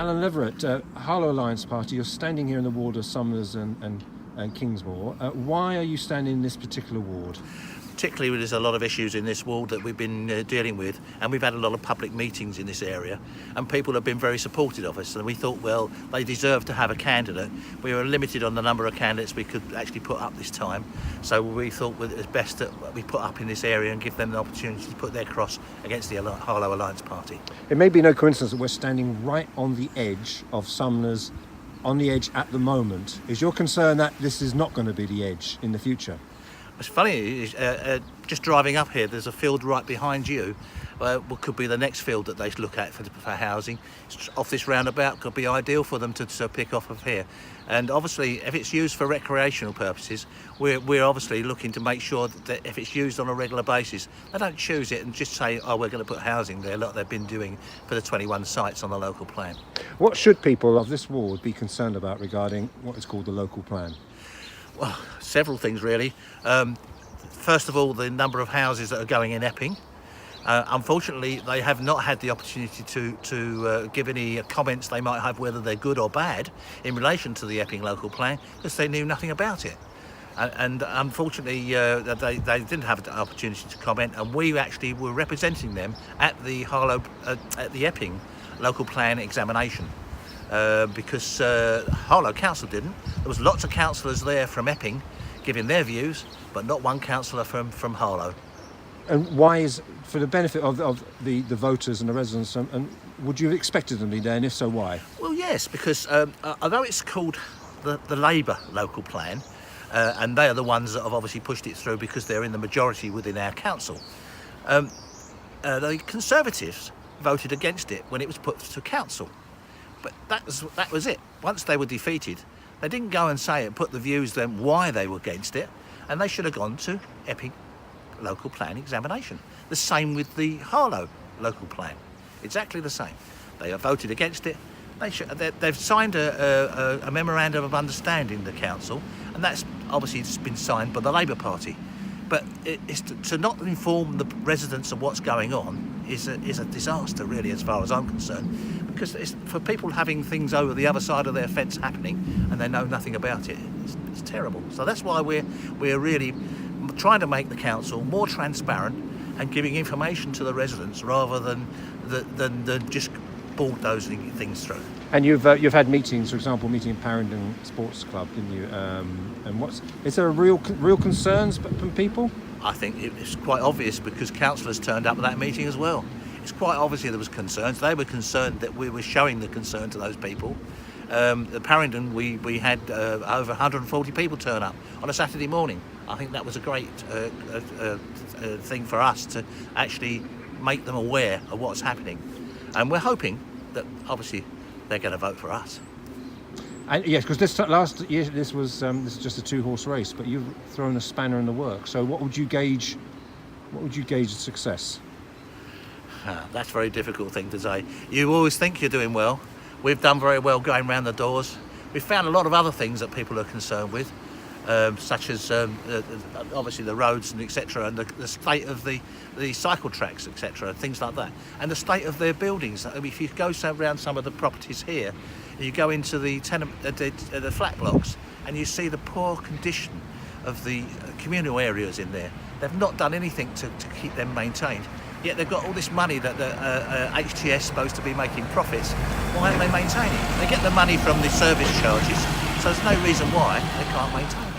Alan Leverett, Harlow Alliance Party, you're standing here in the ward of Sumners and Kingsmore. Why are you standing in this particular ward? Particularly, there's a lot of issues in this ward that we've been dealing with, and we've had a lot of public meetings in this area, and people have been very supportive of us, and we thought, well, they deserve to have a candidate. We were limited on the number of candidates we could actually put up this time, so we thought it was best that we put up in this area and give them the opportunity to put their cross against the Harlow Alliance Party. It may be no coincidence that we're standing right on the edge of Sumners, on the edge at the moment. Is your concern that this is not going to be the edge in the future? It's funny, just driving up here, there's a field right behind you, what could be the next field that they look at for housing. It's off this roundabout, could be ideal for them to pick off of here. And obviously, if it's used for recreational purposes, we're obviously looking to make sure that if it's used on a regular basis, they don't choose it and just say, oh, we're going to put housing there, like they've been doing for the 21 sites on the local plan. What should people of this ward be concerned about regarding what is called the local plan? Well, several things really. First of all, the number of houses that are going in Epping. Unfortunately, they have not had the opportunity to give any comments they might have, whether they're good or bad, in relation to the Epping local plan, because they knew nothing about it. And unfortunately, they didn't have the opportunity to comment, and we actually were representing them at the Epping local plan examination. Because Harlow Council didn't. There was lots of councillors there from Epping giving their views, but not one councillor from Harlow. And why is, for the benefit of the voters and the residents, and would you have expected them to be there, and if so, why? Well, yes, because although it's called the Labour local plan, and they are the ones that have obviously pushed it through because they're in the majority within our council, the Conservatives voted against it when it was put to council. But that was it. Once they were defeated, they didn't go and say and put the views then why they were against it, and they should have gone to Epping local plan examination. The same with the Harlow local plan, exactly the same. They have voted against it. They've signed a memorandum of understanding, the council, and that's obviously been signed by the Labour Party. But it's to not inform the residents of what's going on is a disaster, really, as far as I'm concerned. Because it's, for people having things over the other side of their fence happening and they know nothing about it, it's terrible. So that's why we're really trying to make the council more transparent and giving information to the residents rather than just bulldozing things through. And you've had meetings, for example, meeting in Parrington Sports Club, didn't you? And is there real concerns from people? I think it's quite obvious because councillors turned up at that meeting as well. It's quite obvious there was concerns. They were concerned that we were showing the concern to those people. At Parrington, we had over 140 people turn up on a Saturday morning. I think that was a great thing for us to actually make them aware of what's happening. And we're hoping that obviously they're going to vote for us. And yes, because last year this is just a two-horse race, but you've thrown a spanner in the works. So what would you gauge as success? That's a very difficult thing to say. You always think you're doing well. We've done very well going around the doors. We've found a lot of other things that people are concerned with, such as obviously the roads and etc., and the state of the cycle tracks, etc., things like that, and the state of their buildings. I mean, if you go around some of the properties here, you go into the flat blocks, and you see the poor condition of the communal areas in there. They've not done anything to keep them maintained. Yet they've got all this money that the HTS is supposed to be making profits. Why aren't they maintaining? They get the money from the service charges, so there's no reason why they can't maintain it.